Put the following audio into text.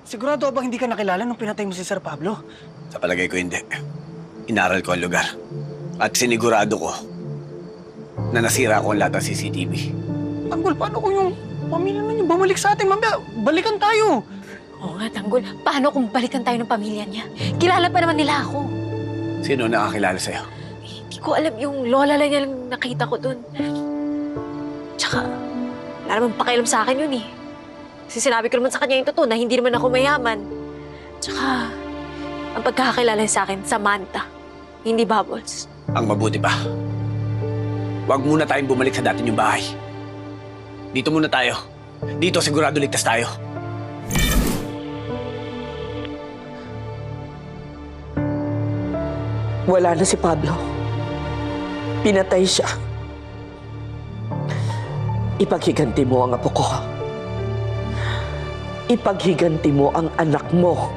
Sigurado bang hindi ka nakilala nung pinatay mo si Sir Pablo? Sa palagay ko hindi. Inaral ko ang lugar. At sinigurado ko na nasira ko ang lahat ng CCTV. Tanggol, paano kung yung pamilya ninyo bumalik sa atin? Mamaya, balikan tayo. Oo nga, Tanggol. Paano kung balikan tayo ng pamilya niya? Kilala pa naman nila ako. Sino nakakilala sa'yo? Hindi ko alam, yung lola lang niya lang nakita ko dun. Tsaka, wala naman pakialam sa akin yun eh. Kasi sinabi ko naman sa kanya yung totoo na hindi naman ako mayaman. Tsaka, ang pagkakakilala sa akin, Samantha. Hindi Bubbles. Ang mabuti pa. Huwag muna tayong bumalik sa dati niyong bahay. Dito muna tayo. Dito sigurado ligtas tayo. Wala na si Pablo. Pinatay siya. Ipaghiganti mo ang apo ko. Ipaghiganti mo ang anak mo.